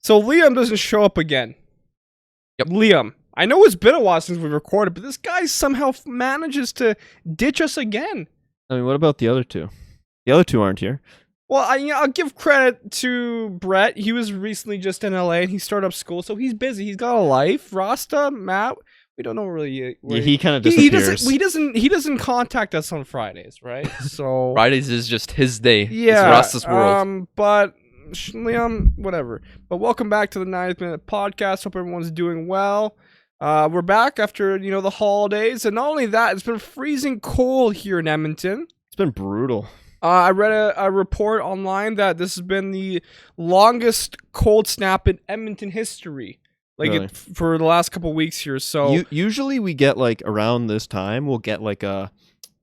So Liam doesn't show up again. Yep. Liam. I know it's been a while since we recorded, but this guy somehow manages to ditch us again. I mean, what about the other two? The other two aren't here. Well, I'll give credit to Brett. He was recently just in LA and he started up school, so he's busy. He's got a life. Rasta, Matt, we don't know really. Yeah, he kind of disappears. He doesn't contact us on Fridays, right? So Fridays is just his day. Yeah. It's Rasta's world. But Liam, whatever. But welcome back to the 9th Minute Podcast. Hope everyone's doing well. We're back after the holidays, and not only that, it's been freezing cold here in Edmonton. It's been brutal. I read a report online that this has been the longest cold snap in Edmonton history, Really? For the last couple of weeks here. So Usually we get like around this time, we'll get like a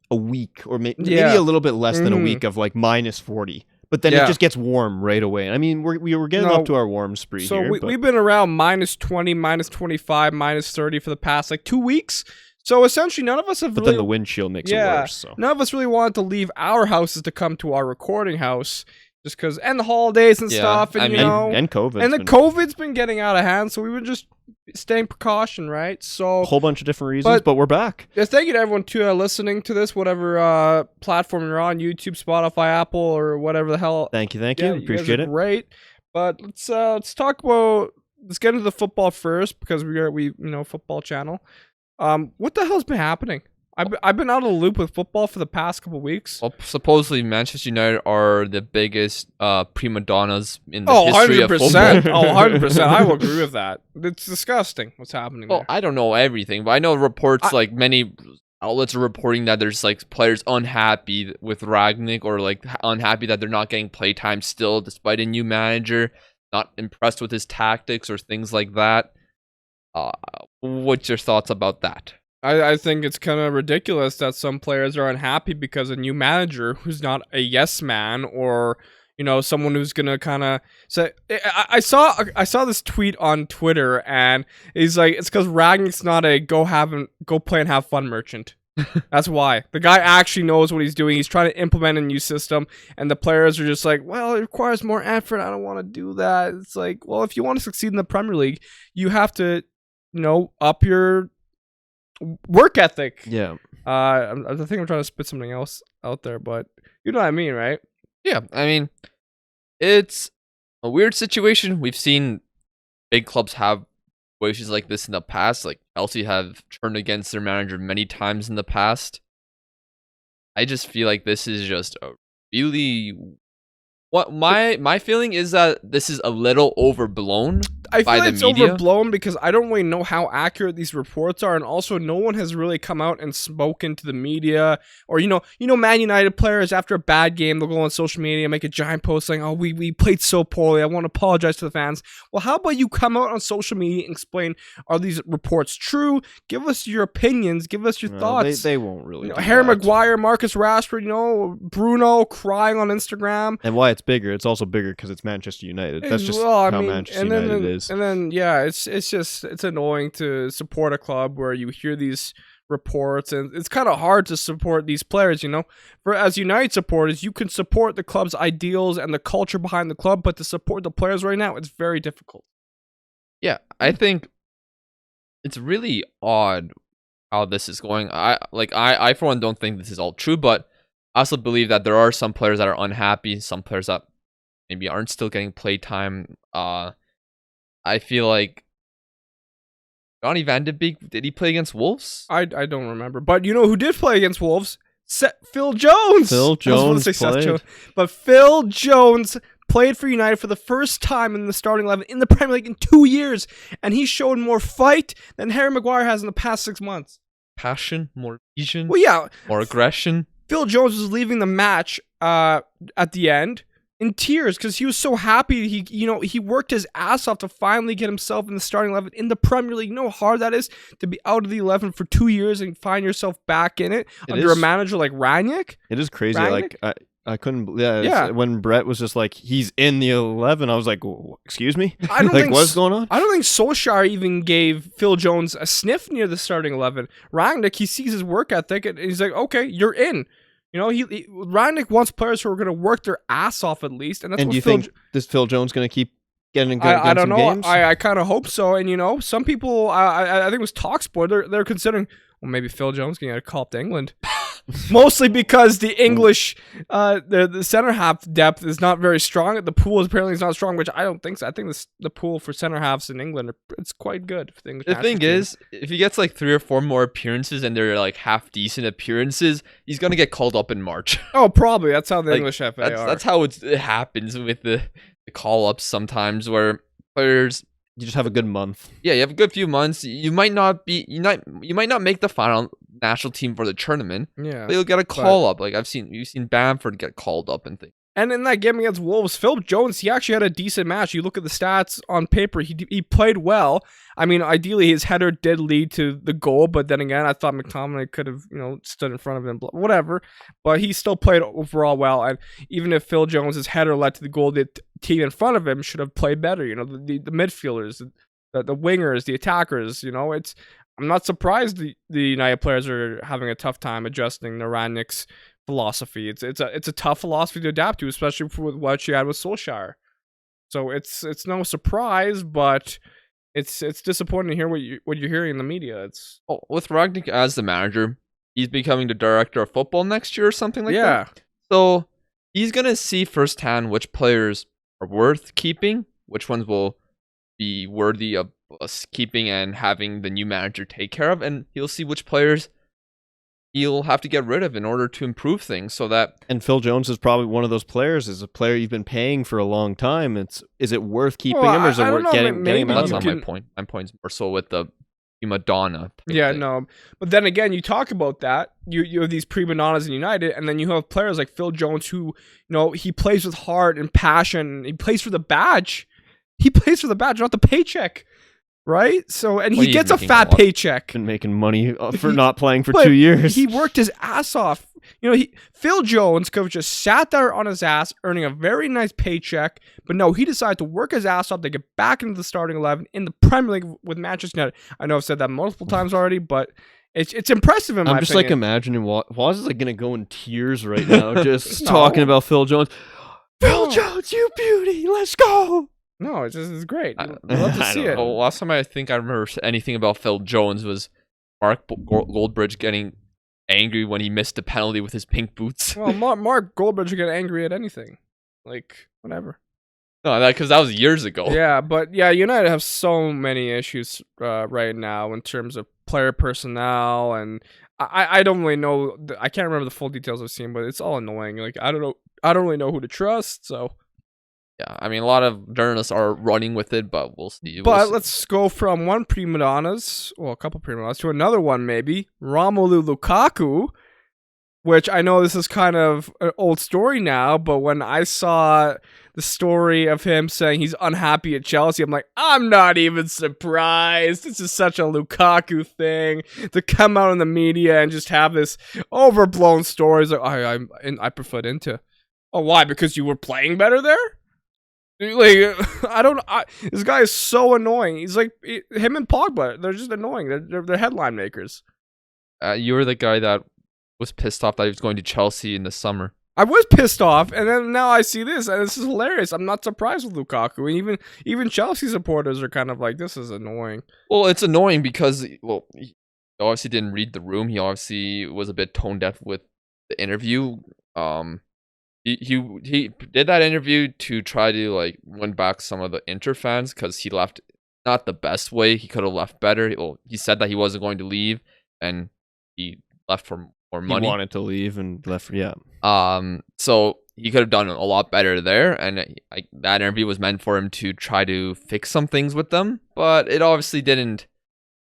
week or maybe Yeah. a little bit less than a week of like minus 40. But then Yeah. it just gets warm right away. I mean, we were getting up to our warm spree so here. we've been around minus 20, minus 25, minus 30 for the past like 2 weeks. So essentially, none of us have but really. then the wind chill makes it Yeah, worse. So. none of us really wanted to leave our houses to come to our recording house, just because, and the holidays and Yeah, stuff, and I you mean- know, And COVID. and the COVID's been getting out of hand, so we were just staying precaution, right? So a whole bunch of different reasons, but we're back. just thank you to everyone listening to this, whatever platform you're on, YouTube, Spotify, Apple, or whatever the hell. Thank you. Yeah, You guys appreciate are it. Great, but let's talk about. Let's get into the football first because we football channel. What the hell's been happening? I've been out of the loop with football for the past couple weeks. Well, supposedly Manchester United are the biggest prima donnas in the Oh, history 100%. of football. Oh, 100%. I will agree with that. It's disgusting what's happening Well, there. I don't know everything, but I know reports like many outlets are reporting that there's like players unhappy with Ragnick or like unhappy that they're not getting playtime still despite a new manager, not impressed with his tactics or things like that. What's your thoughts about that? I think it's kind of ridiculous that some players are unhappy because a new manager who's not a yes man or someone who's gonna kind of say. I saw this tweet on Twitter and he's like, it's because Ragnick's not a go play and have fun merchant. That's why. The guy actually knows what he's doing. He's trying to implement a new system, and the players are just like, well, it requires more effort. I don't want to do that. It's like, well, if you want to succeed in the Premier League, you have to up your work ethic. Yeah. I think I'm trying to spit something else out there, but you know what I mean, right? Yeah, I mean, it's a weird situation. We've seen big clubs have situations like this in the past. Like Chelsea have turned against their manager many times in the past. I just feel like this is just a really. What my feeling is that this is a little overblown. I by feel the it's media. overblown because I don't really know how accurate these reports are, and also no one has really come out and spoken to the media. Or Man United players after a bad game, they'll go on social media and make a giant post saying, "Oh, we played so poorly. I want to apologize to the fans." Well, how about you come out on social media and explain, are these reports true? Give us your opinions. Give us your thoughts. They won't really. Do Harry that. Maguire, Marcus Rashford, Bruno crying on Instagram. And why it's bigger? It's also bigger because it's Manchester United. That's just how Manchester United is. And then it's annoying to support a club where you hear these reports, and it's kind of hard to support these players. For as United supporters, you can support the club's ideals and the culture behind the club, but to support the players right now, it's very difficult. Yeah, I think it's really odd how this is going. I for one don't think this is all true, but I also believe that there are some players that are unhappy, some players that maybe aren't still getting playtime. I feel like Donny van de Beek, did he play against Wolves? I don't remember, but who did play against Wolves? Phil Jones. Phil Jones played. But Phil Jones played for United for the first time in the starting 11 in the Premier League in 2 years, and he showed more fight than Harry Maguire has in the past 6 months. Passion, more vision, Well, yeah, more aggression. Phil Jones was leaving the match at the end in tears because he was so happy. He worked his ass off to finally get himself in the starting 11 in the Premier League. You know how hard that is to be out of the 11 for 2 years and find yourself back in it under a manager like Rangnick. It is crazy. Rangnick? Like I couldn't. Yeah. When Brett was just like, he's in the 11, I was like, excuse me. I don't like, think what's going on? I don't think Solskjaer even gave Phil Jones a sniff near the starting 11. Rangnick, he sees his work ethic and he's like, okay, you're in. Rangnick wants players who are going to work their ass off at least, and that's And what do you think this Phil Jones going to keep getting I don't some know. games? I kind of hope so. And some people, I think it was Talksport. They're considering, well, maybe Phil Jones can get a call up to England. Mostly because the English, the center half depth is not very strong. The pool is apparently not strong, which I don't think so. I think the pool for center halves in England, it's quite good. For the English thing team. is, if he gets like 3 or 4 more appearances and they're like half decent appearances, he's gonna get called up in March. Oh, probably. That's how the English FA are. That's how it happens with the call ups sometimes, where players. You just have a good month. Yeah, you have a good few months. You might not make the final national team for the tournament. Yeah, but you'll get a call up. Like you've seen Bamford get called up and things. And in that game against Wolves, Phil Jones, he actually had a decent match. You look at the stats on paper, he played well. I mean, ideally his header did lead to the goal, but then again, I thought McTominay could have, stood in front of him, whatever. But he still played overall well. And even if Phil Jones' header led to the goal, the team in front of him should have played better. The midfielders, the wingers, the attackers. I'm not surprised the United players are having a tough time adjusting to Rangnick's philosophy. It's a tough philosophy to adapt to, especially with what you had with Solskjaer. So it's no surprise, but it's disappointing to hear what you're hearing in the media. With Rangnick as the manager, he's becoming the director of football next year or something like that. Yeah. So he's gonna see firsthand which players are worth keeping, which ones will be worthy of us keeping and having the new manager take care of, and he'll see which players he'll have to get rid of in order to improve things so that. And Phil Jones is probably one of those players. Is a player you've been paying for a long time. Is it worth keeping him, or is it worth getting him out? That's not my point. My point's more so with the prima donna. Yeah, no. But then again, you talk about that. You have these prima donnas in United, and then you have players like Phil Jones who, he plays with heart and passion. He plays for the badge. He plays for the badge, not the paycheck. Right? So, and he gets a fat paycheck. Been making money for not playing for 2 years. He worked his ass off. Phil Jones could have just sat there on his ass, earning a very nice paycheck. But no, he decided to work his ass off to get back into the starting 11 in the Premier League with Manchester United. I know I've said that multiple times already, but it's impressive in my opinion. I'm just like imagining Woz is like gonna go in tears right now, just talking about Phil Jones. Phil Jones, you beauty, let's go. No, it's great. I love to see it. Well, last time I think I remember anything about Phil Jones was Mark Goldbridge getting angry when he missed a penalty with his pink boots. Well, Mark Goldbridge would get angry at anything. Like, whatever. No, because that was years ago. Yeah, but yeah, United have so many issues right now in terms of player personnel, and I don't really know. I can't remember the full details I've seen, but it's all annoying. Like, I don't know. I don't really know who to trust, so... Yeah, I mean, a lot of journalists are running with it, but we'll see. Let's go from one prima donnas, well, a couple prima donnas, to another one, maybe. Romelu Lukaku, which I know this is kind of an old story now, but when I saw the story of him saying he's unhappy at Chelsea, I'm like, I'm not even surprised. This is such a Lukaku thing to come out in the media and just have this overblown story. It's like, I prefer Inter. Oh, why? Because you were playing better there? Like, this guy is so annoying. He's like, him and Pogba, they're just annoying. They're headline makers. You were the guy that was pissed off that he was going to Chelsea in the summer. I was pissed off, and then now I see this, and this is hilarious. I'm not surprised with Lukaku, and even Chelsea supporters are kind of like, this is annoying. Well, it's annoying because, he obviously didn't read the room. He obviously was a bit tone deaf with the interview. He did that interview to try to like win back some of the Inter fans because he left not the best way. He could have left better. He said that he wasn't going to leave, and he left for more money. He wanted to leave and left. Yeah. So he could have done a lot better there, and that interview was meant for him to try to fix some things with them, but it obviously didn't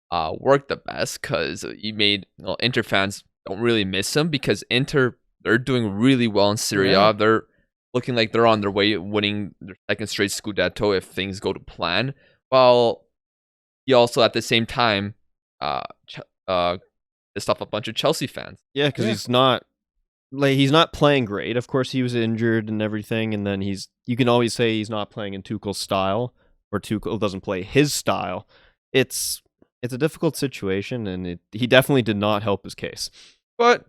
work the best because he made Inter fans don't really miss him because Inter. They're doing really well in Serie A. Yeah. They're looking like they're on their way winning their second straight Scudetto if things go to plan. While he also at the same time pissed off a bunch of Chelsea fans. Yeah, because he's not playing great. Of course, he was injured and everything, and then you can always say he's not playing in Tuchel's style, or Tuchel doesn't play his style. It's a difficult situation, and he definitely did not help his case. But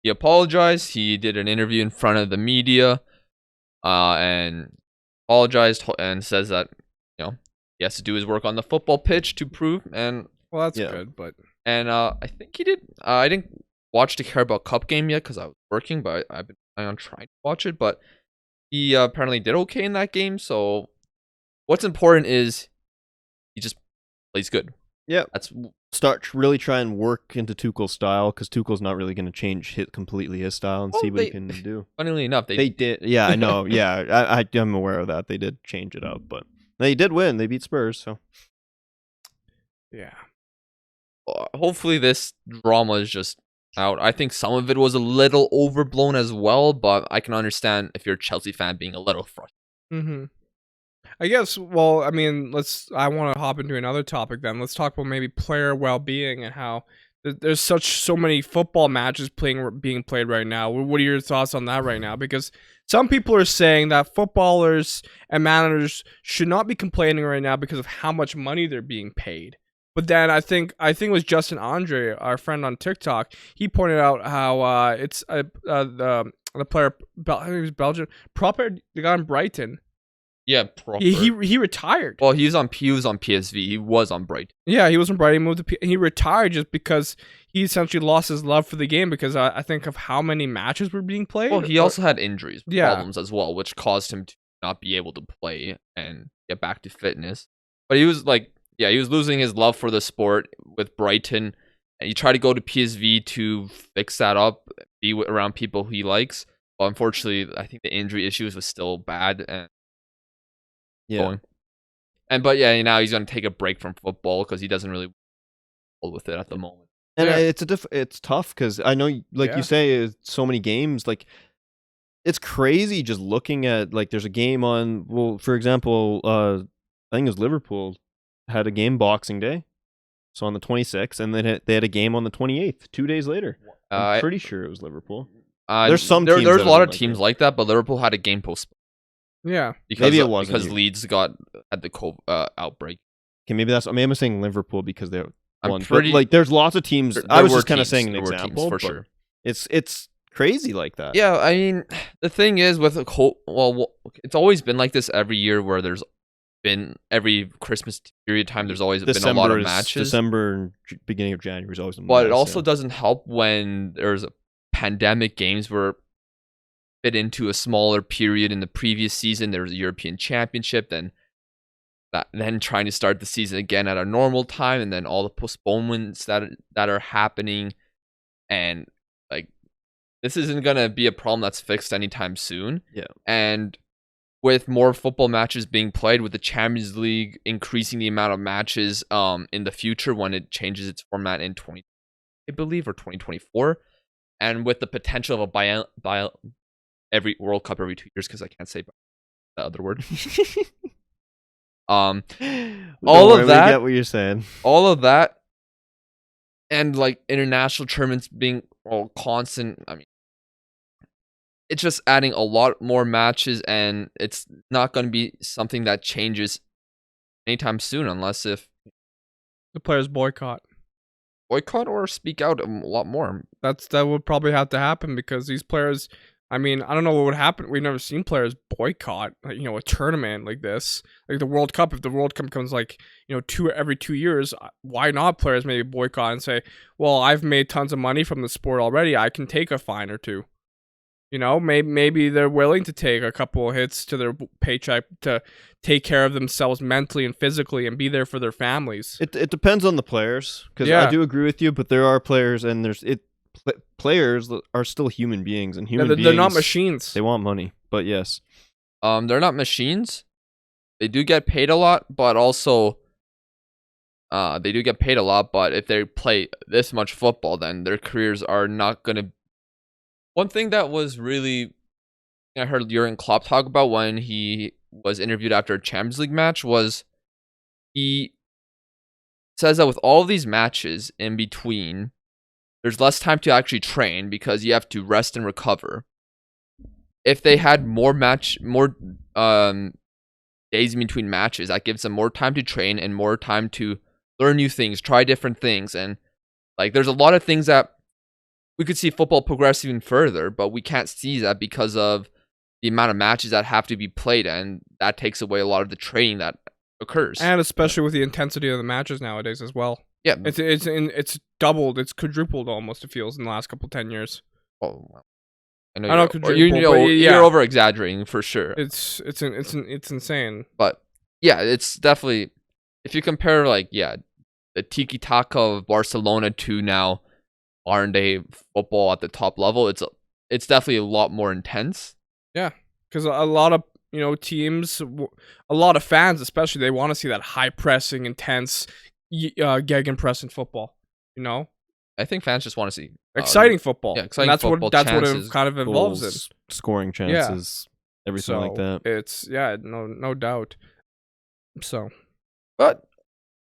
he apologized. He did an interview in front of the media, and apologized and says that he has to do his work on the football pitch to prove. And Well, that's Yeah. good, but I think he did. I didn't watch the Carabao Cup game yet because I was working, but I've been planning on trying to watch it. But he apparently did okay in that game. So what's important is he just plays good. Yeah. That's Really try and work into Tuchel's style, because Tuchel's not really going to change completely his style, and Well, see what he can do. funnily enough They did. Yeah, I know. Yeah, I'm aware of that. They did change it up, but they did win. They beat Spurs, so. yeah. hopefully this drama is just out. I think some of it was a little overblown as well, but I can understand if you're a Chelsea fan being a little frustrated. Mm-hmm. I guess. Well, I mean, I want to hop into another topic then. Let's talk about maybe player well-being and how there's so many football matches being played right now. What are your thoughts on that right now? Because some people are saying that footballers and managers should not be complaining right now because of how much money they're being paid. But then I think it was Justin Andre, our friend on TikTok. He pointed out how it's the player, I think he was Belgian, proper the guy in Brighton. Yeah, proper. He retired. Well, he was on PSV. He was on Brighton. Yeah, he was on Brighton. Moved to he retired just because he essentially lost his love for the game because I think of how many matches were being played. Well, he also had injuries problems as well, which caused him to not be able to play and get back to fitness. But he was he was losing his love for the sport with Brighton, and he tried to go to PSV to fix that up, be around people he likes. But unfortunately, I think the injury issues was still bad and going. But now he's gonna take a break from football because he doesn't really hold with it at the moment. And Yeah. it's tough because I know, you say, so many games. Like, it's crazy just looking at, there's a game on. Well, for example, I think it was Liverpool had a game Boxing Day, so on the 26th, and then they had a game on the 28th, 2 days later. I'm pretty sure it was Liverpool. There's teams there's a that lot are of like teams that. like that, but Liverpool had a game postponed. Yeah. Maybe it wasn't because you. Leeds had the COVID outbreak. Okay, maybe I'm saying Liverpool because they won. Pretty- But there's lots of teams. There I was were just kind of teams. saying an There were teams example, for but sure. It's crazy like that. Yeah, I mean, the thing is with it's always been like this every year where there's been every Christmas period time there's always been a lot of matches. December and beginning of January is always. But it also doesn't help when there's pandemic games where fit into a smaller period in the previous season. There was a European Championship, then trying to start the season again at a normal time, and then all the postponements that are happening, and this isn't gonna be a problem that's fixed anytime soon. Yeah. And with more football matches being played, with the Champions League increasing the amount of matches in the future when it changes its format in 20, I believe, or 2024, and with the potential of a every World Cup every 2 years, because I can't say the other word. All of that. I get what you're saying. All of that, and international tournaments being all constant. I mean, it's just adding a lot more matches, and it's not going to be something that changes anytime soon, unless if The players boycott. or speak out a lot more. That would probably have to happen because these players. I mean, I don't know what would happen. We've never seen players boycott, a tournament like this, like the World Cup. If the World Cup comes every 2 years, why not players maybe boycott and say, well, I've made tons of money from the sport already. I can take a fine or two. Maybe they're willing to take a couple of hits to their paycheck to take care of themselves mentally and physically and be there for their families. It depends on the players, because I do agree with you, but there are players, and players are still human beings, and human beings, they're not machines. They want money, but yes. They're not machines. They do get paid a lot, but also they do get paid a lot, but if they play this much football, then their careers are not going to. One thing that was really, I heard Jurgen Klopp talk about when he was interviewed after a Champions League match, was he says that with all of these matches in between, there's less time to actually train because you have to rest and recover. If they had more days in between matches, that gives them more time to train and more time to learn new things, try different things. And there's a lot of things that we could see football progress even further, but we can't see that because of the amount of matches that have to be played, and that takes away a lot of the training that occurs. And especially with the intensity of the matches nowadays as well. Yeah, It's doubled, it's quadrupled almost, it feels, in the last couple 10 years. well, I I know don't quadruple, but yeah. you're over exaggerating for sure. It's insane. But yeah, it's definitely, if you compare like the tiki taka of Barcelona to now modern day football at the top level, it's definitely a lot more intense. Yeah, because a lot of teams, a lot of fans especially, they want to see that high pressing, intense, gegenpressing football. I think fans just want to see exciting football. Yeah, exciting and football. That's what chances, it kind of involves goals, scoring chances, everything like that. It's no doubt. So, but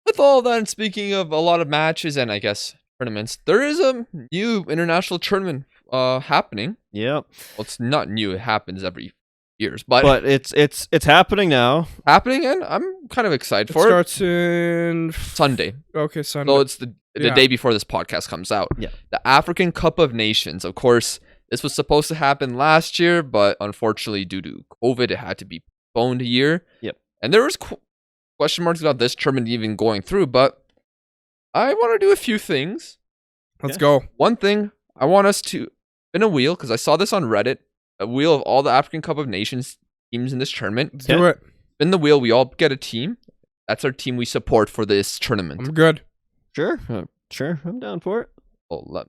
with all that, and speaking of a lot of matches and I guess tournaments, there is a new international tournament happening. Yep. Well, it's not new; it happens every years, but it's happening now. Happening, and I'm kind of excited for it. Starts in Sunday. Okay, Sunday. So it's the day before this podcast comes out. Yeah. The African Cup of Nations. Of course, this was supposed to happen last year, but unfortunately, due to COVID, it had to be postponed a year. Yep. And there was question marks about this tournament even going through, but I want to do a few things. Let's go. One thing, I want us to spin a wheel, because I saw this on Reddit, a wheel of all the African Cup of Nations teams in this tournament. Let's do it. Spin the wheel, we all get a team. That's our team we support for this tournament. I'm good. Sure, I'm down for it. Oh,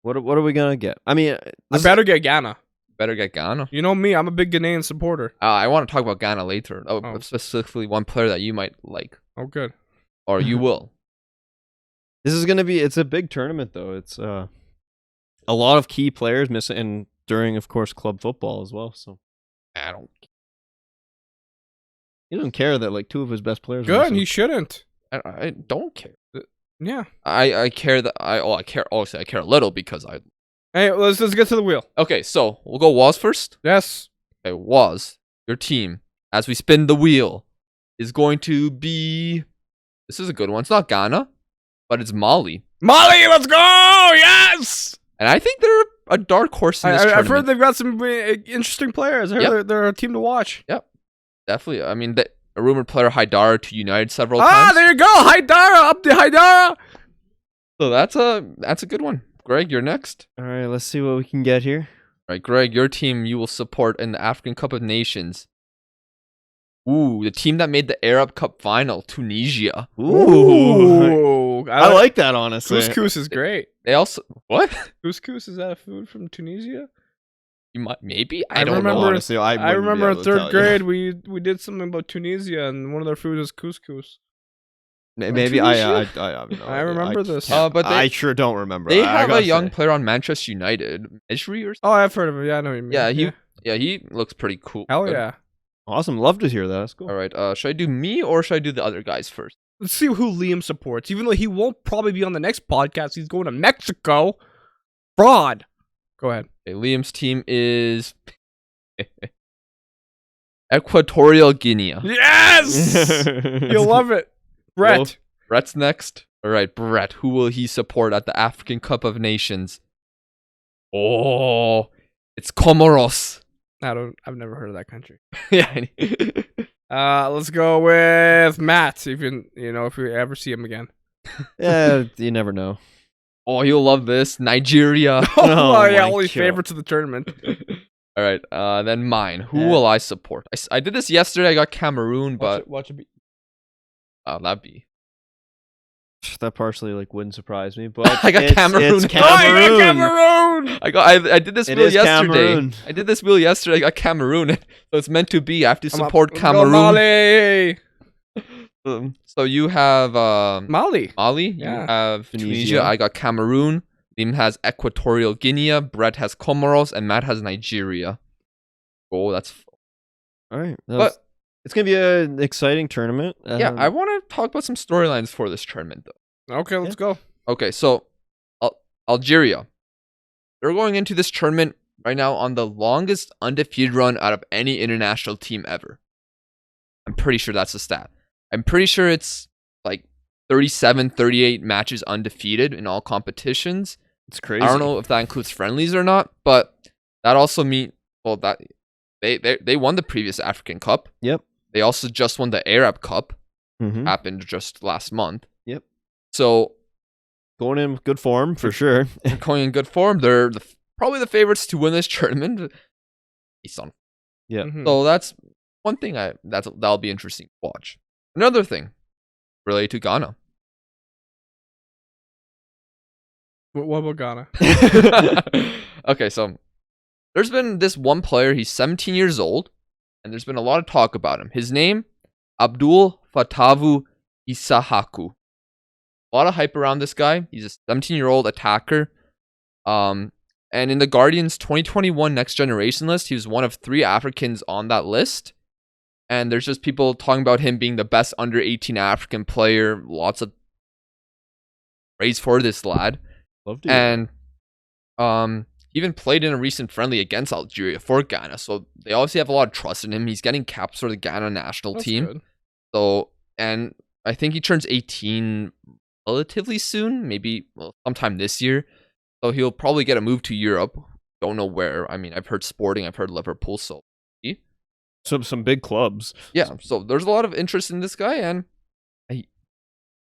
What are we gonna get? I mean, I better get Ghana. better get Ghana. You know me, I'm a big Ghanaian supporter. I want to talk about Ghana later. Oh. Specifically one player that you might like. Oh, good. Or you will. This is gonna be. It's a big tournament though. It's a lot of key players missing, and during, of course, club football as well. So I don't. he doesn't care that like two of his best players. are Good, missing. he shouldn't. I don't care. Yeah. I care that I care. Obviously, I care a little because I. Hey, let's get to the wheel. Okay, so we'll go Waz first. Yes. Okay, Waz, your team, as we spin the wheel, is going to be. This is a good one. It's not Ghana, but it's Mali. Mali, let's go! Yes! And I think they're a dark horse in this I've tournament. heard they've got some interesting players. I heard they're a team to watch. Yep, definitely. I mean, a rumored player Haidara to United several Ah, times. there you go! Haidara, up the Haidara! So that's a good one. Greg, you're next. All right, let's see what we can get here. All right, Greg, your team you will support in the African Cup of Nations. Ooh, the team that made the Arab Cup final, Tunisia. Ooh. I like that, honestly. Couscous is great. They also what? Couscous, is that a food from Tunisia? You might maybe I don't remember- know. Honestly, I remember in in third grade we did something about Tunisia, and one of their foods was couscous. Maybe I have no I idea. remember this. can't- But I sure don't remember. They I have gotta a young say. player on Manchester United, Ishri or something. Oh, I've heard of it. Yeah, I know what you mean. Yeah, he looks pretty cool. Hell Good. yeah. Awesome, love to hear that. That's cool. All right, should I do me or should I do the other guys first? Let's see who Liam supports. Even though he won't probably be on the next podcast, he's going to Mexico. Fraud. Go ahead. Okay, Liam's team is Equatorial Guinea. Yes! You'll love it. Brett. Cool. Brett's next. All right, Brett. Who will he support at the African Cup of Nations? Oh, it's Comoros. I've never heard of that country. Yeah. Let's go with Matt. Even if we ever see him again. Yeah, you never know. Oh, you'll love this. Nigeria. Oh, yeah, my only God. favorites of the tournament. All right. Then mine. Who Yeah. will I support? I did this yesterday. I got Cameroon, but watch it be. that'd be. That partially wouldn't surprise me, but I got Cameroon. It's Oh, Oh, Cameroon. Cameroon! I did this It wheel is yesterday. Cameroon. I did this wheel yesterday. I got Cameroon, so it's meant to be. I have to Come on, support let's go Cameroon. Mali. So you have Mali. Mali. Yeah. You have Tunisia. Tunisia. I got Cameroon. Liam has Equatorial Guinea. Brett has Comoros, and Matt has Nigeria. Oh, that's. All right, But it's gonna be an exciting tournament. yeah, I want to talk about some storylines for this tournament, though. Okay, let's go. Okay, so Algeria. They're going into this tournament right now on the longest undefeated run out of any international team ever. I'm pretty sure that's the stat. I'm pretty sure it's like 37, 38 matches undefeated in all competitions. It's crazy. I don't know if that includes friendlies or not, but that also means that they won the previous African Cup. Yep. They also just won the Arab Cup. Mm-hmm. Happened just last month. Yep. So Going in good form for sure. going in good form. They're probably the favorites to win this tournament. Based on. Yeah. Mhm. So that's one thing that'll be interesting to watch. Another thing related to Ghana. What about Ghana? Okay, so there's been this one player. He's 17 years old, and there's been a lot of talk about him. His name, Abdul Fatavu Isahaku. A lot of hype around this guy. He's a 17-year-old attacker. And in the Guardian's 2021 Next Generation list, he was one of 3 Africans on that list. And there's just people talking about him being the best under 18 African player. Lots of praise for this lad. Love to hear And he even played in a recent friendly against Algeria for Ghana. So they obviously have a lot of trust in him. He's getting caps for the Ghana national That's team. good. So, and I think he turns 18 relatively soon, maybe sometime this year. So he'll probably get a move to Europe. Don't know where. I mean, I've heard Sporting, I've heard Liverpool. So some big clubs. yeah, so there's a lot of interest in this guy, and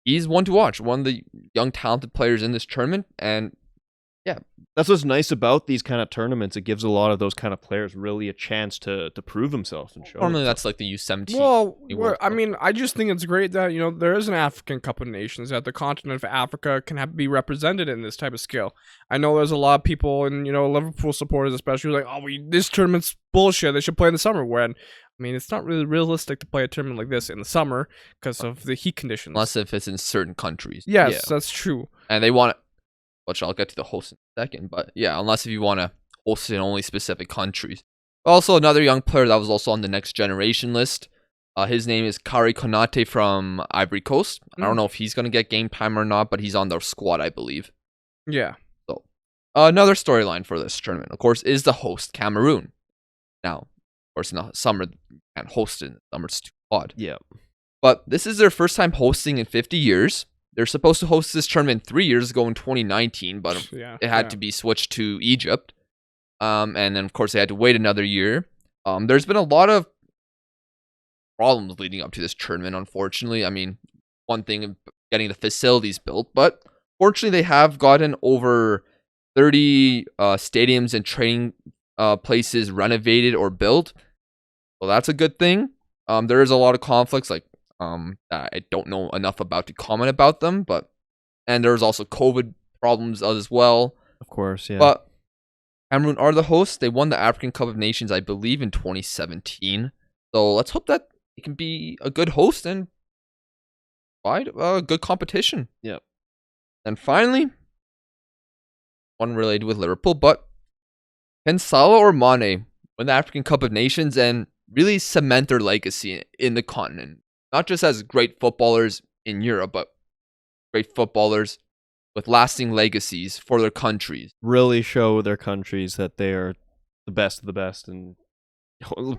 he's one to watch. One of the young talented players in this tournament, and That's what's nice about these kind of tournaments. It gives a lot of those kind of players really a chance to prove themselves and show. normally themselves. that's like the U17. Well, World I Cup. mean, I just think it's great that, there is an African Cup of Nations, that the continent of Africa can be represented in this type of skill. I know there's a lot of people, and, Liverpool supporters especially, who are like, this tournament's bullshit. They should play in the summer. When, I mean, it's not really realistic to play a tournament like this in the summer because of the heat conditions. Unless if it's in certain countries. Yes, Yeah. that's true. And they want it, which I'll get to the host in a second, but yeah, unless if you want to host in only specific countries. Also, another young player that was also on the Next Generation list. His name is Kari Konate from Ivory Coast. I don't know if he's going to get game time or not, but he's on their squad, I believe. Yeah. So, another storyline for this tournament, of course, is the host, Cameroon. Now, of course, in the summer, you can't host it in the summer, it's too hot. Yeah. But this is their first time hosting in 50 years. They're supposed to host this tournament 3 years ago in 2019, but Yeah. it had to be switched to Egypt. And then, of course, they had to wait another year. There's been a lot of problems leading up to this tournament, unfortunately. I mean, one thing of getting the facilities built, but fortunately, they have gotten over 30 stadiums and training places renovated or built. So that's a good thing. There is a lot of conflicts, like that I don't know enough about to comment about them, and there's also COVID problems as well. Of course, yeah. But Cameroon are the hosts. They won the African Cup of Nations, I believe, in 2017. So let's hope that it can be a good host and provide a good competition. Yep. And finally, one related with Liverpool, but can Salah or Mane win the African Cup of Nations and really cement their legacy in the continent? Not just as great footballers in Europe, but great footballers with lasting legacies for their countries. Really show their countries that they are the best of the best and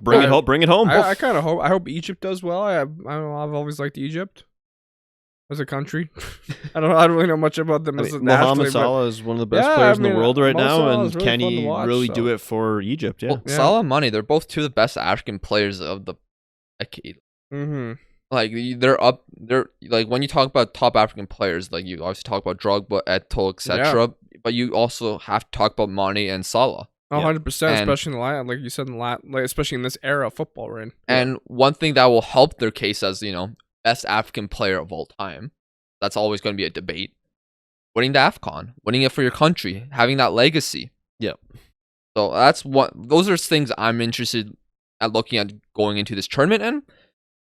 bring it home. Bring it home. I kind of hope. I hope Egypt does well. I don't know. I've always liked Egypt as a country. I don't really know much about them as a Mohamed nationally, but Salah is one of the best Yeah, players I mean, in the world right Mo now, Salah and is really can fun he to watch, really so. do it for Egypt? Yeah. Well, Salah and Mane, they're both two of the best African players of the decade. Mm-hmm. Like they're up. They're like when you talk about top African players, like you obviously talk about Drogba, Eto'o, etc. But you also have to talk about Mane and Salah. 100%, And- especially in the like you said, like especially in this era of football we're in. And one thing that will help their case as best African player of all time, that's always going to be a debate. Winning the AFCON, winning it for your country, having that legacy. Yep. So those are things I'm interested at looking at going into this tournament. And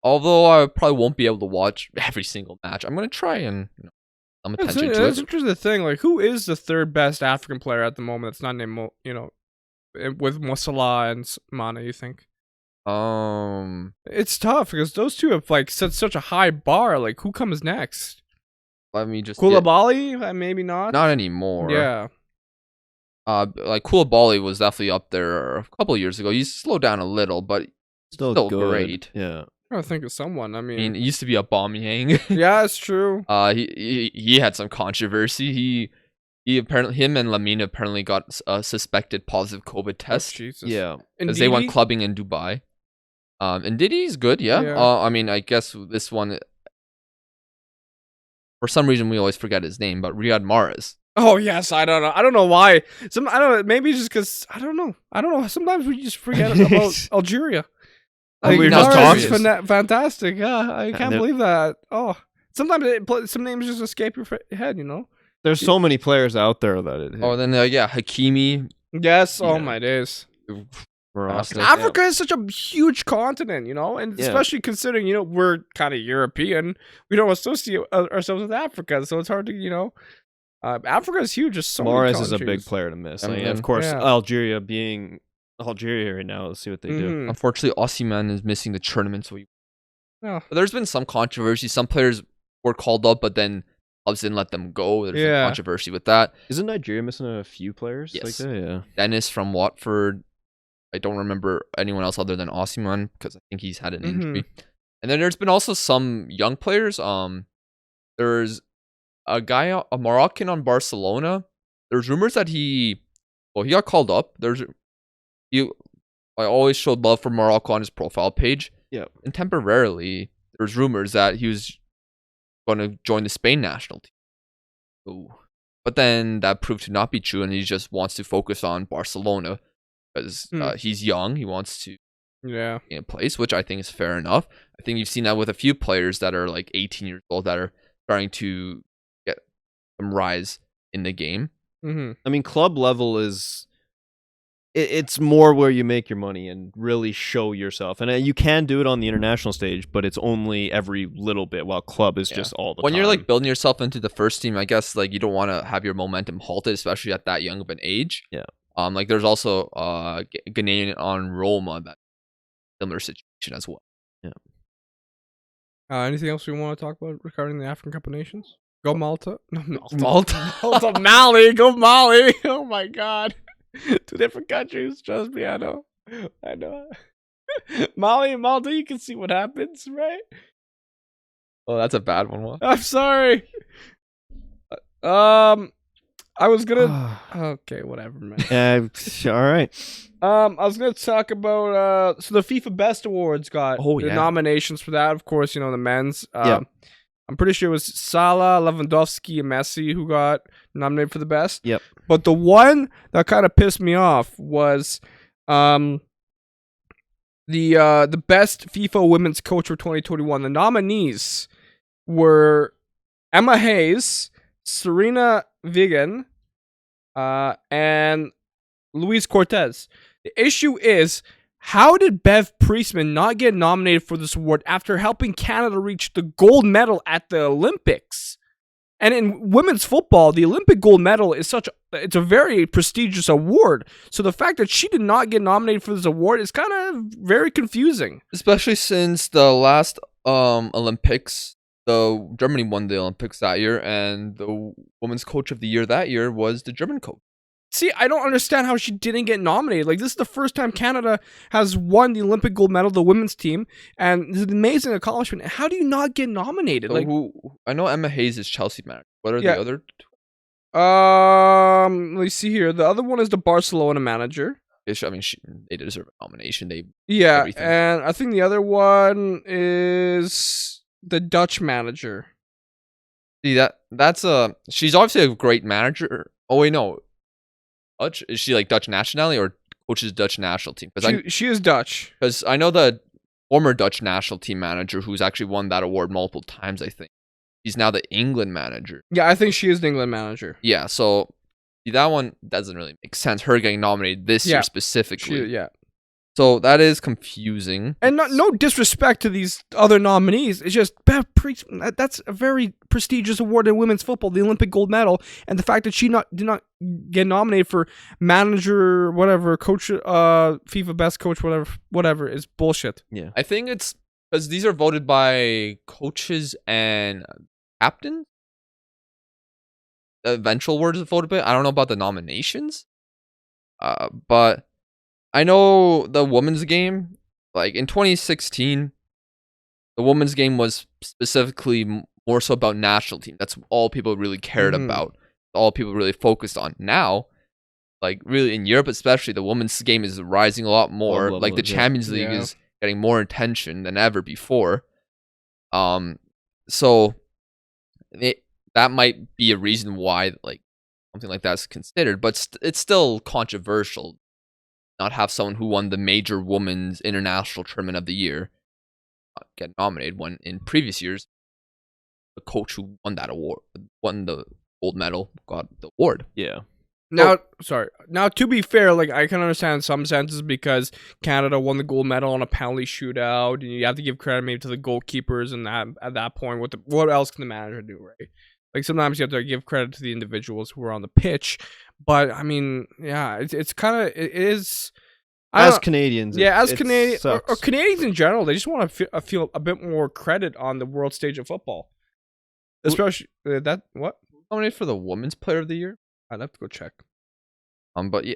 although I probably won't be able to watch every single match, I'm going to try and some attention to That's it. interesting thing. Like, who is the third best African player at the moment that's not named with Salah and Mane? You think? It's tough because those two have like set such a high bar. Like, who comes next? Let me just Koulibaly? Maybe not. not anymore. Yeah. Like Koulibaly was definitely up there a couple of years ago. He's slowed down a little, but Still still good. great. Yeah. I'm trying to think of someone. I I mean, mean, it used to be a Aubameyang. yeah, it's true. He had some controversy. him and Lamine apparently got a suspected positive COVID Oh, test Jesus. Yeah. And because they went Didi? clubbing in Dubai. And Diddy's good, yeah. Yeah. I mean, I guess this one, for some reason, we always forget his name, but Riyad Mahrez. Oh yes, I don't know. I don't know why. I don't know. Maybe just because I don't know. I don't know. Sometimes we just forget about Algeria. We were just Mahrez is talking. fantastic. Yeah, I can't there- believe that. Oh, sometimes some names just escape your head. You know. There's so many players out there that it. Oh, then yeah, Hakimi. Yes. Oh Yeah. my days. Morocco. Africa is such a huge continent, you know, and Yeah. especially considering, you know, we're kind of European. We don't associate ourselves with Africa, so it's hard to, you know. Africa is huge. Just so many Mahrez is a big countries. player to miss. I Like, mean, of course, yeah. Algeria being Algeria right now. Let's see what they do. Mhm. Unfortunately, Osimhen is missing the tournament, so Oh. there's been some controversy. Some players were called up, but then clubs didn't let them go. There's Yeah. some controversy with that. Isn't Nigeria missing a few players like Yes. that? Yeah. Dennis from Watford. I don't remember anyone else other than Osimhen because I think he's had an injury. And then there's been also some young players. There's a guy, a Moroccan on Barcelona. There's rumors that he got called up. I always showed love for Morocco on his profile page. Yeah. And temporarily, there's rumors that he was going to join the Spain national team. Ooh. But then that proved to not be true, and he just wants to focus on Barcelona because he's young. He wants to Yeah. in place, which I think is fair enough. I think you've seen that with a few players that are like 18 years old that are starting to get some rise in the game. Mm-hmm. I mean, club level is. It's more where you make your money and really show yourself, and you can do it on the international stage, but it's only every little bit. While club is just all the When time. you're like building yourself into the first team, I guess like you don't want to have your momentum halted, especially at that young of an age. Yeah. Like there's also Ghanaian on Roma, that similar situation as well. Anything else we want to talk about regarding the African Cup of Nations? Go Malta. No, Malta. Malta. Malta. Mali. Go Mali. Oh my God. Two different countries. Trust me, I know. Mali and Malta, you can see what happens, right? Oh, that's a bad one. What? I'm sorry. I was gonna. Okay, whatever, man. All right. I was gonna talk about so the FIFA Best Awards got Oh, the yeah. nominations for that. Of course, you know the men's. Yeah. I'm pretty sure it was Salah, Lewandowski, and Messi who got nominated for the best. Yep. But the one that kind of pissed me off was the best FIFA Women's Coach for 2021. The nominees were Emma Hayes, Serena Vigan, and Luis Cortez. The issue is, how did Bev Priestman not get nominated for this award after helping Canada reach the gold medal at the Olympics? And in women's football, the Olympic gold medal is it's a very prestigious award. So the fact that she did not get nominated for this award is kind of very confusing. Especially since the last Olympics, Germany won the Olympics that year, and the women's coach of the year that year was the German coach. See, I don't understand how she didn't get nominated. Like, this is the first time Canada has won the Olympic gold medal, the women's team, and it's an amazing accomplishment. How do you not get nominated? So Like, I know Emma Hayes is Chelsea manager. What are Yeah. the other? let me see here. The other one is the Barcelona manager. I mean, they deserve a nomination. Yeah, Everything. and I think the other one is the Dutch manager. See that's she's obviously a great manager. Oh wait, no. Dutch, is she like Dutch nationality or coaches Dutch national team? She is Dutch. Because I know the former Dutch national team manager who's actually won that award multiple times. I think he's now the England manager. Yeah, I think she is the England manager. Yeah, so that one doesn't really make sense. Her getting nominated this year specifically. Yeah. So that is confusing. And no disrespect to these other nominees. It's just Bev Priestman. That's a very prestigious award in women's football, the Olympic gold medal, and the fact that she did not get nominated for manager, whatever, coach, FIFA best coach, whatever, is bullshit. Yeah. I think it's because these are voted by coaches and captain. The eventual award is voted by. I don't know about the nominations. But I know the women's game, like in 2016, the women's game was specifically more so about national team. That's all people really cared about. all people really focused on. Now, like really in Europe especially, the women's game is rising a lot more. Love Like the it, yeah. Champions League Yeah. is getting more attention than ever before. So that might be a reason why like something like that's considered, but it's still controversial not have someone who won the major women's international tournament of the year get nominated when in previous years the coach who won that award won the gold medal got the award. Yeah. Now, sorry. Now, to be fair, like I can understand in some senses because Canada won the gold medal on a penalty shootout, and you have to give credit maybe to the goalkeepers. And that at that point, what else can the manager do, right? Like sometimes you have to give credit to the individuals who are on the pitch. But I mean, yeah, it's kind of it is. As Canadians, as it Canadians or sucks. Canadians in general, they just want to feel a bit more credit on the world stage of football, especially that what Nominated for the women's player of the year. I'd have to go check. But yeah,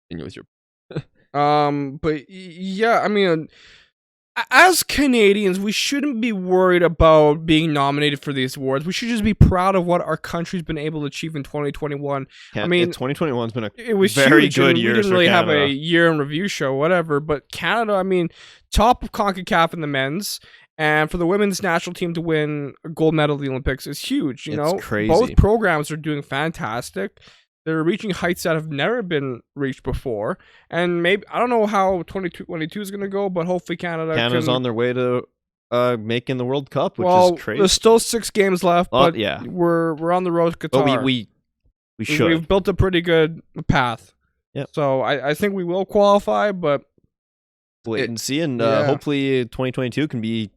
continue with your. But yeah, I mean, as Canadians, we shouldn't be worried about being nominated for these awards. We should just be proud of what our country's been able to achieve in 2021. I mean, 2021's been it was very huge, good and year we didn't for really have Canada. a year in review show, whatever. But Canada, I mean, top of CONCACAF in the men's. And for the women's national team to win a gold medal at the Olympics is huge. You It's know, crazy. Both programs are doing fantastic. They're reaching heights that have never been reached before. And maybe I don't know how 2022 is going to go, but hopefully Canada's can, on their way to making the World Cup, which well, is crazy. there's still 6 games left, but yeah, we're on the road to Qatar. but we should. We've built a pretty good path. Yep. So I think we will qualify, but wait and see, and yeah. hopefully 2022 can be.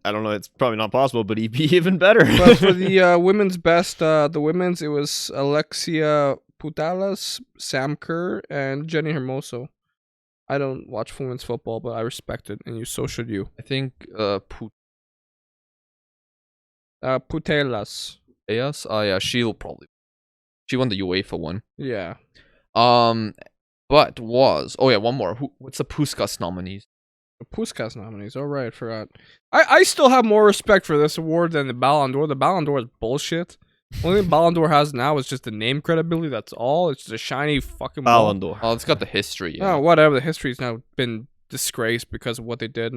I don't know. It's probably not possible, but he'd be even better. But for the women's best, the women's, it was Alexia Putellas, Sam Kerr, and Jenny Hermoso. I don't watch women's football, but I respect it, and so should you. I think Putellas. Putellas. Oh yeah, she won the UEFA one. Yeah. But one more. What's the Puskas nominees? The Puskas nominees. All right, forgot. I still have more respect for this award than the Ballon d'Or. The Ballon d'Or is bullshit. Only thing Ballon d'Or has now is just the name credibility. That's all. It's just a shiny fucking Ballon ball. d'Or. Oh, it's got the history. Yeah. Oh, whatever. The history's now been disgraced because of what they did.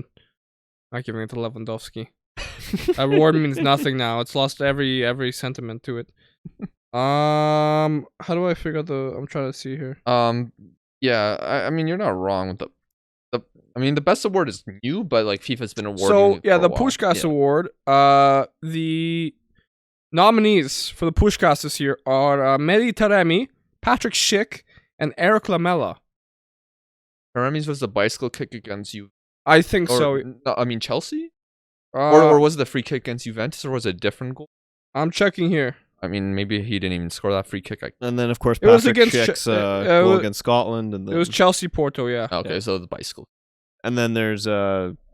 Not giving it to Lewandowski. That award means nothing now. It's lost every sentiment to it. How do I figure out I'm trying to see here. Yeah. I mean, you're not wrong with the. I mean, the best award is new, but like FIFA's been awarding. So it yeah, for a the while. Puskás Yeah. Award. The nominees for the Puskás this year are Mehdi Taremi, Patrick Schick, and Eric Lamela. Taremi's was the bicycle kick against you. I think so. No, I mean Chelsea, Uh, or was it the free kick against Juventus, or was it a different goal? I'm checking here. I mean, maybe he didn't even score that free kick. And then of course It was Patrick against Schick's it goal was- against Scotland, and then It was Chelsea Porto, yeah. Okay, Yeah. so the bicycle. and then there's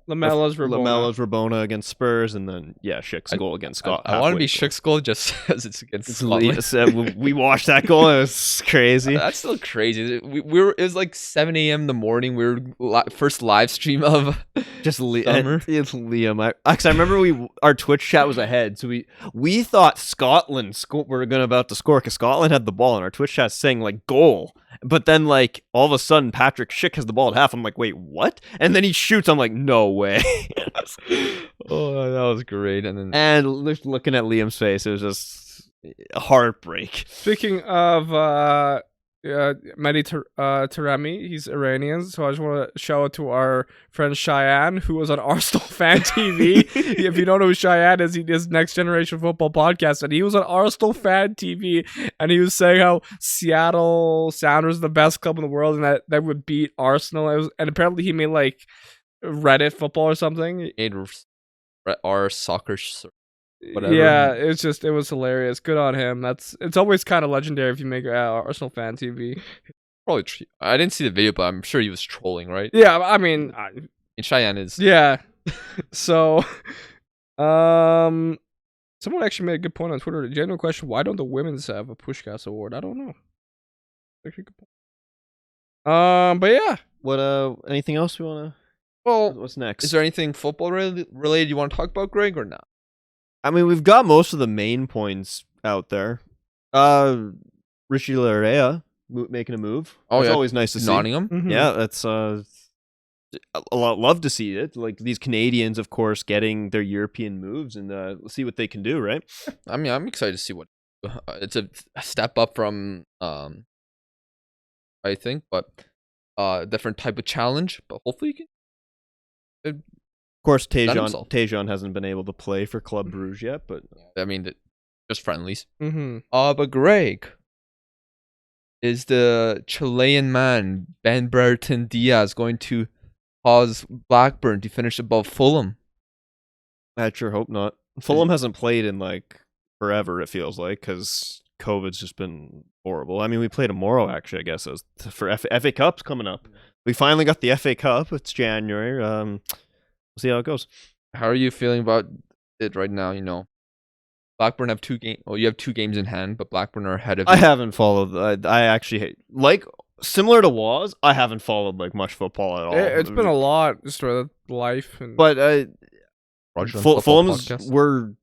Lamela's Rabona. Lamella's Rabona against Spurs, and then Schick's goal against Scotland. I want to be Schick's goal just as it's against Scotland. We watched that goal. It was crazy. That's still crazy. We were. It was like 7 a.m. in the morning. We were first live stream of Just Summer. It's Liam. I remember our Twitch chat was ahead, so we thought Scotland were about to score because Scotland had the ball, and our Twitch chat's saying like goal. But then like all of a sudden Patrick Schick has the ball at half. I'm like, wait, what? And then he shoots. I'm like, no way. Oh, that was great. And then And looking at Liam's face, it was just a heartbreak. Speaking of Mehdi Taremi, he's Iranian, so I just want to shout out to our friend Cheyenne, who was on Arsenal Fan TV. If you don't know who Cheyenne is, he does Next Generation Football podcast, and he was on Arsenal Fan TV, and he was saying how Seattle Sounders is the best club in the world, and that would beat Arsenal. And apparently he made like Reddit football or something. made our soccer. Whatever. Yeah, it was hilarious. Good on him. It's always kind of legendary if you make Arsenal Fan TV. Probably. I didn't see the video, but I'm sure he was trolling, right? Yeah, I mean, And Cheyenne is. yeah. So, someone actually made a good point on Twitter. A genuine question: why don't the women's have a Puskás Award? I don't know. Actually, a good point. But yeah. What anything else we want to? Well, What's next? is there anything football related you want to talk about, Greg, or not? I mean, we've got most of the main points out there. Richie Larea making a move. Oh, It's yeah. always nice to see. Nottingham. Mhm. Yeah, that's love to see it. Like these Canadians, of course, getting their European moves, and see what they can do. Right? I mean, I'm excited to see what it's a step up from I think, but different type of challenge. But hopefully, you can. Of course, himself. Tejan hasn't been able to play for Club Bruges yet, but I mean, just friendlies. Mm-hmm. But Greg, is the Chilean man Ben Brereton Diaz going to cause Blackburn to finish above Fulham? I sure hope not. Fulham hasn't played in like forever. It feels like because COVID's just been horrible. I mean, we play tomorrow actually. I guess for FA Cup's coming up. We finally got the FA Cup. It's January. We'll see how it goes. How are you feeling about it right now? You know, Blackburn have 2 games. Well, you have 2 games in hand, but Blackburn are ahead of you. I haven't followed. I actually like similar to Waz. I haven't followed like much football at all. It's been a lot just with life, and But Roger on Football Fulham's Podcast. were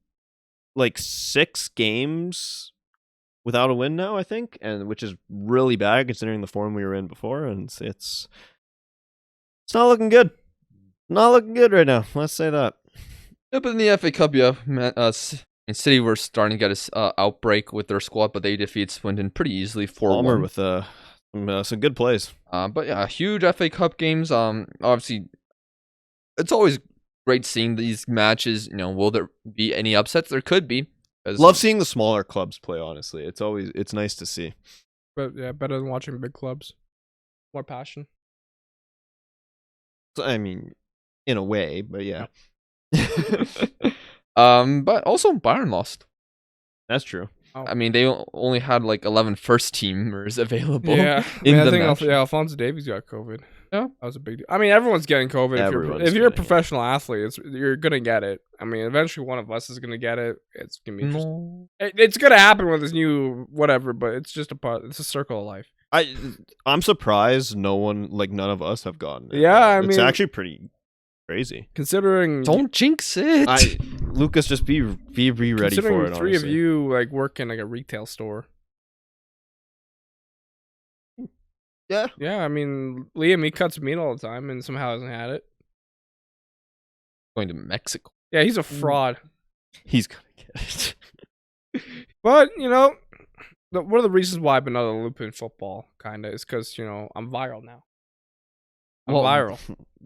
like 6 games without a win now, I think, and which is really bad considering the form we were in before, and it's not looking good. Not looking good right now. Let's say that. Yeah, but in the FA Cup, yeah, in City were starting to get a outbreak with their squad, but they defeat Swindon pretty easily 4-1. Palmer with some good plays. But yeah, huge FA Cup games. Obviously, it's always great seeing these matches. You know, will there be any upsets? There could be. Love seeing the smaller clubs play. Honestly, it's nice to see. but yeah, better than watching big clubs. More passion. So, I mean, in a way, but yeah, But also Bayern lost. that's true. Oh. I mean, they only had like 11 first teamers available. Yeah, in I the think match. Alphonso Davies got COVID. Yeah. That was a big deal. I mean, everyone's getting COVID. Everyone's If you're a getting it. professional athlete, you're gonna get it. I mean, eventually one of us is gonna get it. It's gonna be interesting. No. It's gonna happen with this new whatever, but it's just it's a circle of life. I'm surprised none of us have gotten it. Yeah, it's mean- actually pretty crazy. Considering Don't jinx it. Lucas, just be ready considering for it. 3 honestly. of you like work in like a retail store. Yeah. Yeah, I mean, Liam, he cuts meat all the time and somehow hasn't had it. Going to Mexico. Yeah, he's a fraud. He's gonna get it. But, you know, one of the reasons why I've been out of the loop in football, kind of, is because, you know, I'm viral now. I'm Well, viral.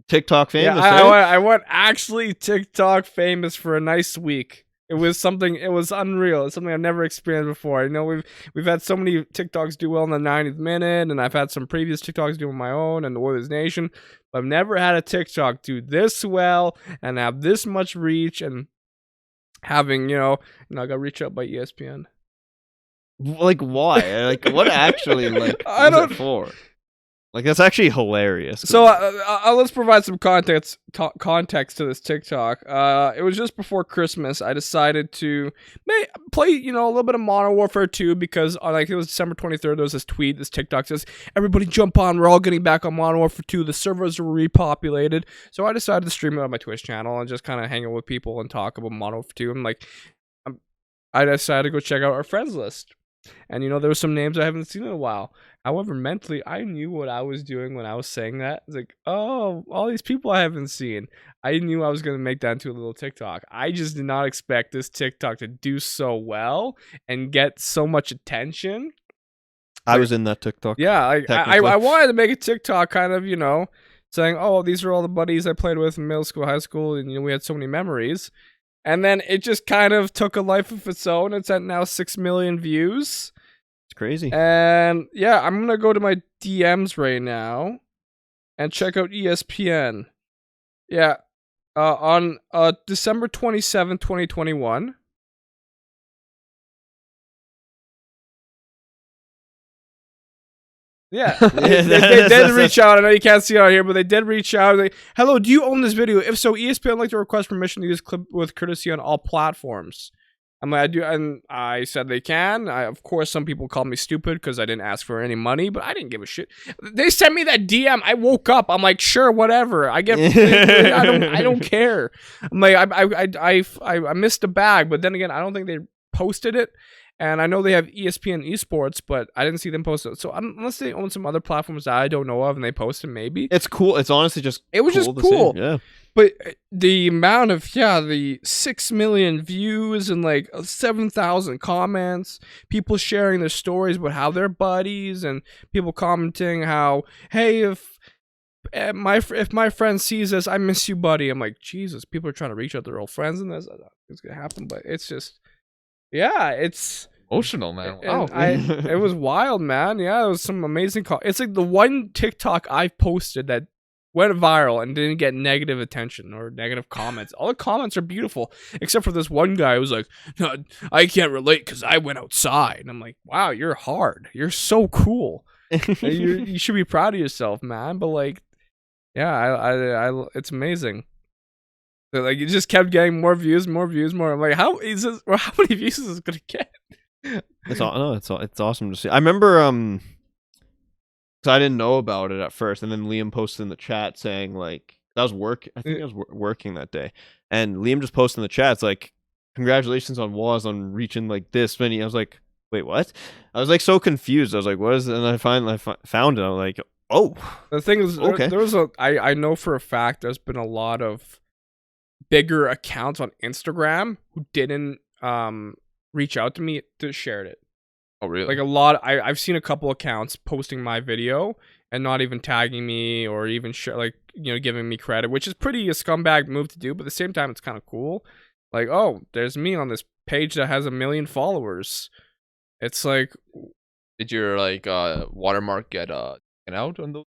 TikTok famous. Yeah, eh? I went actually TikTok famous for a nice week. It was unreal. It's something I've never experienced before. You know, we've had so many TikToks do well in the 90th minute, and I've had some previous TikToks do on my own and the Warriors Nation, but I've never had a TikTok do this well and have this much reach and having, I got reached out by ESPN. Like why? Like what actually? Like I was don't- it for? Like that's actually hilarious. So let's provide some context to this TikTok. It was just before Christmas. I decided to play, a little bit of Modern Warfare 2 because it was December 23rd. There was this TikTok says, "Everybody jump on! We're all getting back on Modern Warfare 2. The servers are repopulated." So I decided to stream it on my Twitch channel and just kind of hang out with people and talk about Modern Warfare 2. And I decided to go check out our friends list. And there were some names I haven't seen in a while. However, mentally, I knew what I was doing when I was saying that. It's like, oh, all these people I haven't seen. I knew I was going to make that into a little TikTok. I just did not expect this TikTok to do so well and get so much attention. I was in that TikTok. Yeah, I technically. wanted to make a TikTok kind of, saying, oh, these are all the buddies I played with in middle school, high school, and we had so many memories. And then it just kind of took a life of its own. It's at now 6 million views. It's crazy. And yeah, I'm going to go to my DMs right now and check out ESPN. Yeah. On December 27th, 2021. Yeah, they did reach out. I know you can't see it on here, but they did reach out. Like, hello, do you own this video? If so, ESPN would like to request permission to use clip with courtesy on all platforms. I'm like, I do, and I said they can. Of course, some people called me stupid because I didn't ask for any money, but I didn't give a shit. They sent me that DM. I woke up. I'm like, sure, whatever. I get. I don't care. I'm like, I missed a bag, but then again, I don't think they posted it. And I know they have ESPN esports, but I didn't see them post it. So unless they own some other platforms that I don't know of and they post them, maybe. It's cool. It's honestly just It was cool just to see. cool. Yeah. But the amount of, the 6 million views and like 7,000 comments, people sharing their stories about how they're buddies, and people commenting how, hey, if my friend sees this, I miss you, buddy. I'm like, Jesus, people are trying to reach out to their old friends, and this, I don't think it's going to happen, but it's just. Yeah, it's Emotional, man. and Wow. it was wild, man. Yeah, it was some amazing it's like the one TikTok I posted that went viral and didn't get negative attention or negative comments. All the comments are beautiful, except for this one guy who was like, "No, I can't relate because I went outside." And I'm like, wow, you're hard. You're so cool. You should be proud of yourself, man. But like, yeah, I it's amazing. So, like, it just kept getting more views. I'm like, how is this? Or how many views is this gonna get? It's awesome to see. I remember because I didn't know about it at first, and then Liam posted in the chat saying like that was work. I think I was working that day, and Liam just posted in the chat. It's like, congratulations on Wuss on reaching like this many. I was like, wait, what? I was like so confused. I was like, what is it? And I finally found it. I'm like, oh. The thing is, Okay. there was I know for a fact there's been a lot of bigger accounts on Instagram who didn't reach out to me to share it. Oh, really? Like a lot, I've seen a couple accounts posting my video and not even tagging me or even giving me credit, which is pretty a scumbag move to do. But at the same time, it's kind of cool. Like, oh, there's me on this page that has 1 million followers. It's like, Did your like watermark get taken out on those?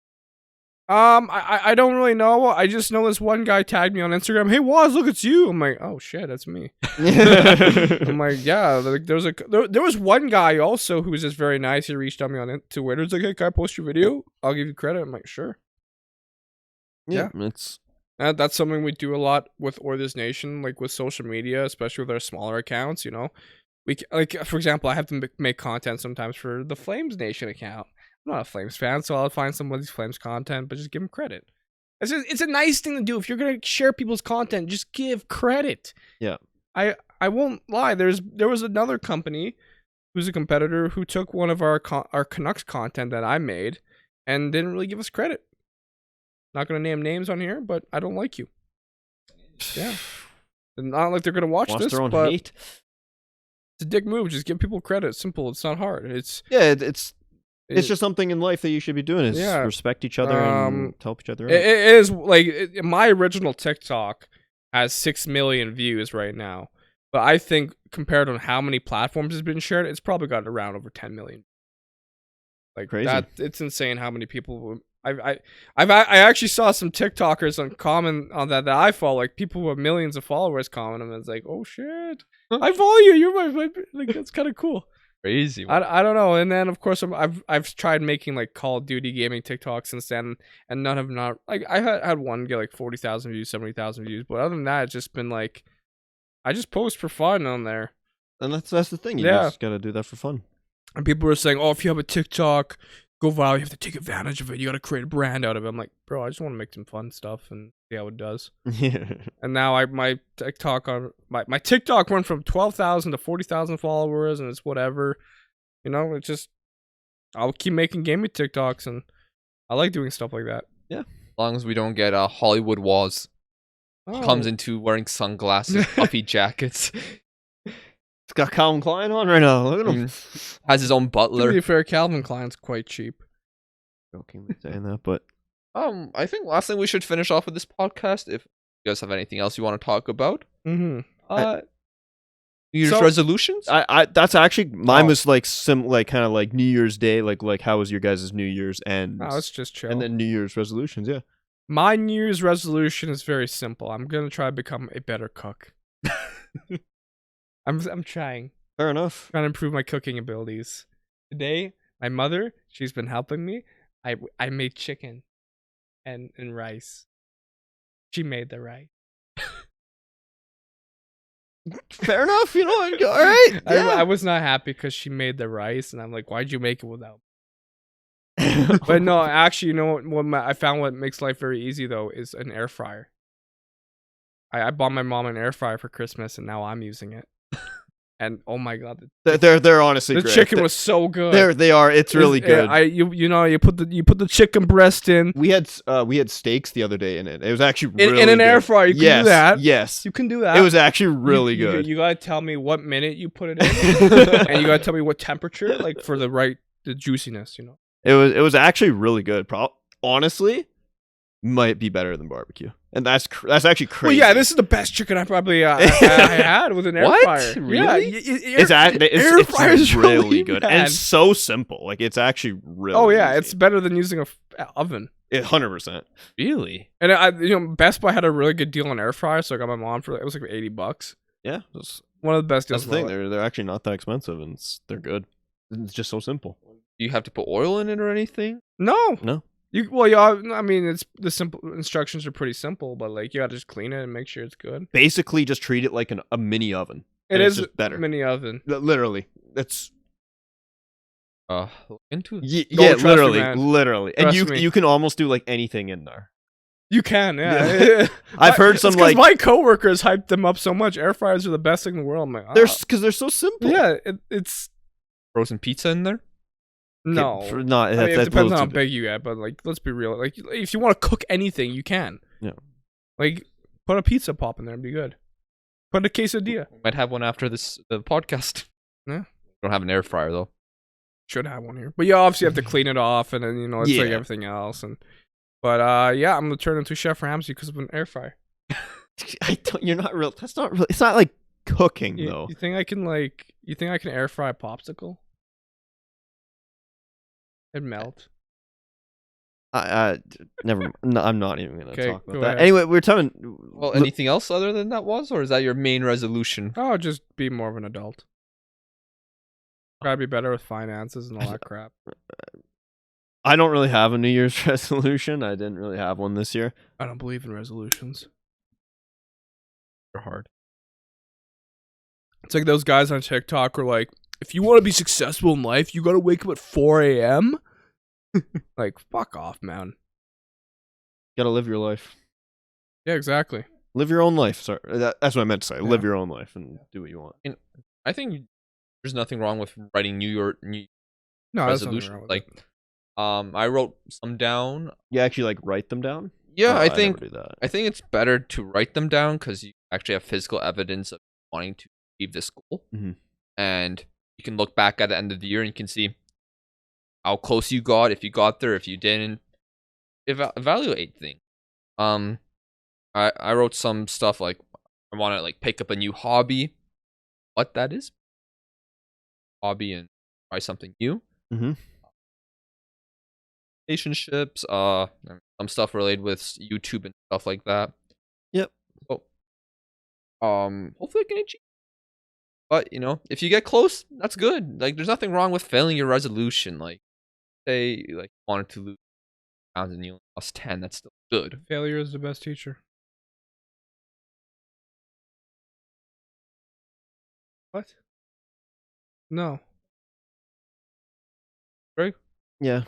I don't really know. I just know this one guy tagged me on Instagram. Hey, Wuss, look, it's you. I'm like, oh shit, that's me. I'm like, yeah. Like, there was one guy also who was just very nice. He reached out me on Twitter. He's like, hey, can I post your video? I'll give you credit. I'm like, sure. Yeah, it's That's something we do a lot with This Nation, like with social media, especially with our smaller accounts. You know, like for example, I have to make content sometimes for the Flames Nation account. I'm not a Flames fan, so I'll find somebody's Flames content, but just give them credit. It's a nice thing to do. If you're gonna share people's content, just give credit. Yeah. I won't lie. There was another company who's a competitor who took one of our Canucks content that I made and didn't really give us credit. Not gonna name names on here, but I don't like you. Yeah. Not like they're gonna watch this, their own but hate. it's a dick move. Just give people credit. It's simple. It's not hard. It's just something in life that you should be doing is respect each other and help each other out. It is like my original TikTok has 6 million views right now, but I think compared on how many platforms it's been shared, it's probably got around over 10 million. Like Crazy. It's insane how many people. I actually saw some TikTokers on comment on that I follow, like people who have millions of followers comment, and it's like, oh shit, I follow you. You're my like that's kind of cool. Crazy. I don't know. And then of course I've tried making like Call of Duty gaming TikToks since then, and none have not like I had one get like 40,000 views, 70,000 views, but other than that, it's just been like I just post for fun on there. And that's the thing. You just gotta do that for fun. And people were saying, oh, if you have a TikTok, go viral, you have to take advantage of it. You gotta create a brand out of it. I'm like, bro, I just want to make some fun stuff and see how it does. Yeah. And now my TikTok my TikTok went from 12,000 to 40,000 followers, and it's whatever. You know, it's just I'll keep making gaming TikToks, and I like doing stuff like that. Yeah. As long as we don't get Hollywood Wuss comes into wearing sunglasses, puffy jackets. It's got Calvin Klein on right now. Look at him. Has his own To butler. be fair, Calvin Klein's quite cheap. Jokingly saying that, but I think last thing we should finish off with this podcast. If you guys have anything else you want to talk about, Mm-hmm. New Year's resolutions. I that's actually mine was like kind of like New Year's Day, like how was your guys' New Year's and It's just chill. and then New Year's resolutions, yeah. My New Year's resolution is very simple. I'm gonna try to become a better cook. I'm trying. Fair enough. Trying to improve my cooking abilities. Today, my mother, she's been helping me. I made chicken and rice. She made the rice. Fair enough, you know. All right. Yeah. I was not happy because she made the rice, and I'm like, why'd you make it without? But no, actually, you know what? I found what makes life very easy though is an air fryer. I bought my mom an air fryer for Christmas, and now I'm using it. and oh my god, They're honestly the great. chicken was so good. They are. It's really good. You put the chicken breast in We had steaks the other day in it. It was actually in really an good. air fryer. You can do that. Yes. You can do that. It was actually really good. You gotta tell me what minute you put it in, and you gotta tell me what temperature, like for the juiciness. You know. It was actually really good. Honestly, might be better than barbecue, and that's actually crazy. Well, yeah, this is the best chicken I probably I had with an air What? fryer. Really? Yeah, air fryers it's are really good, bad. and it's so simple. Like it's actually really. Oh yeah, easy. it's better than using a oven. 100%. Really? And Best Buy had a really good deal on air fryer, so I got my mom for it was like $80. Yeah, One of the best deals. that's the thing. They're actually not that expensive, and they're good. It's just so simple. Do you have to put oil in it or anything? No. I mean, it's the simple instructions are pretty simple, but like you gotta just clean it and make sure it's good. Basically, just treat it like a mini oven. It and it's is just better. mini oven. Literally, it's Look into it. yeah, trust me, literally, man. literally, and Trust me. you can almost do like anything in there. You can, yeah. I've heard some like my coworkers hyped them up so much. Air fryers are the best thing in the world. I'm like, because they're so simple. yeah, it's Frozen pizza in there? no. Not. I mean, it that's depends on how too big you get, but like, let's be real. Like, if you want to cook anything, you can. Yeah. Like, put a pizza pop in there and be good. Put a quesadilla. We might have one after the podcast. Yeah. Don't have an air fryer though. Should have one here, but you obviously have to clean it off, and then it's like Yeah. everything else. But yeah, I'm gonna turn into Chef Ramsay because of an air fryer. You're not real. That's not really. It's not like cooking though. You think I can air fry a popsicle? It melt. Never. No, I'm not even gonna Okay, talk about go that. ahead. Anyway, we're talking. Well, anything else other than that or is that your main resolution? Oh, just be more of an adult. Gotta be better with finances and all that crap. I don't really have a New Year's resolution. I didn't really have one this year. I don't believe in resolutions. They're hard. It's like those guys on TikTok who are like, if you want to be successful in life, you gotta wake up at 4 a.m. Like, fuck off, man. Gotta live your life. Yeah, exactly. Live your own life. Sorry, that's what I meant to say. Yeah. Live your own life and do what you want. I think there's nothing wrong with writing new No, that's nothing resolution. wrong with Like, it. I wrote some down. You actually like write them down? Yeah, Oh, I never think do that. I think it's better to write them down because you actually have physical evidence of wanting to achieve this goal, Mhm. and you can look back at the end of the year and you can see how close you got, if you got there, if you didn't. Evaluate things. I wrote some stuff like I want to like pick up a new hobby. What that is? Hobby and try something new. Mhm. Relationships, some stuff related with YouTube and stuff like that. Yep. So, hopefully I can achieve. But if you get close, that's good. Like, there's nothing wrong with failing your resolution. Like, say, like, you wanted to lose pounds and you only lost 10. That's still good. Failure is the best teacher. What? No. Right? Yeah.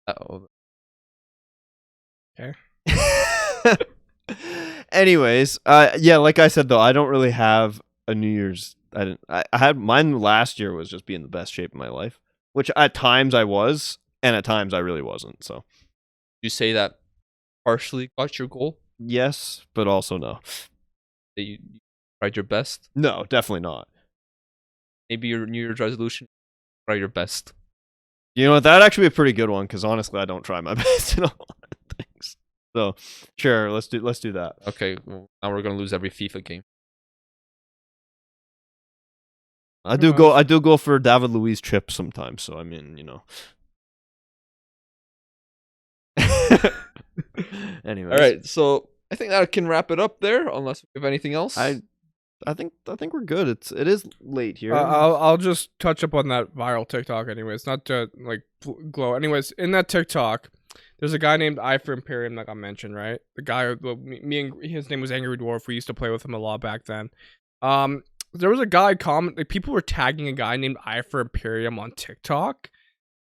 Uh-oh. Okay. Anyways, yeah, like I said though, I don't really have a New Year's. I had mine last year was just being the best shape of my life, which at times I was, and at times I really wasn't. So You say that partially got your goal? yes, but also no. That you tried your best? No, definitely not. Maybe your New Year's resolution? Try your best. You know what? That'd actually be a pretty good one because honestly, I don't try my best in a lot of things. So sure, let's do that. Okay, well, now we're gonna lose every FIFA game. I do go for David Luiz trip sometimes. So I mean, Anyways, All right, so I think that can wrap it up there. Unless we have anything else. I think we're good. It is late here. I'll just touch up on that viral TikTok. Anyways, not to like glow. Anyways, in that TikTok, there's a guy named I for Imperium, like I mentioned, right? The guy, me and his name was Angry Dwarf. We used to play with him a lot back then. There was a guy like people were tagging a guy named I for Imperium on TikTok,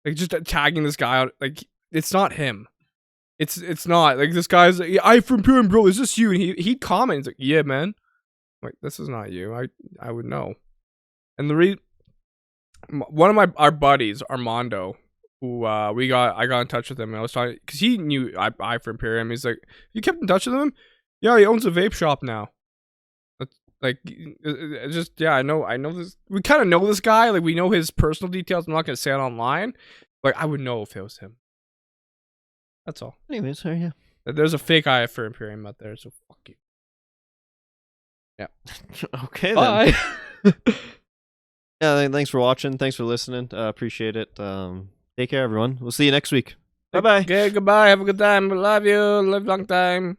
like just tagging this guy out. Like it's not him. It's not like this guy's like, I for Imperium, bro. Is this you? And he comments like, yeah, man. like, this is not you. I would know. And one of our buddies, Armando, who I got in touch with him, and I was talking because he knew I for Imperium. He's like, you kept in touch with him? Yeah, he owns a vape shop now. Like, it's just, yeah, I know this. We kind of know this guy. Like, we know his personal details. I'm not gonna say it online. Like, I would know if it was him. That's all. Anyways, so yeah. There's a fake eye for Imperium out there, so fuck you. Yeah. Okay then. Bye. Yeah, thanks for watching. Thanks for listening. Appreciate it. Take care, everyone. We'll see you next week. Bye bye. Okay, goodbye. Have a good time. Love you. Live long time.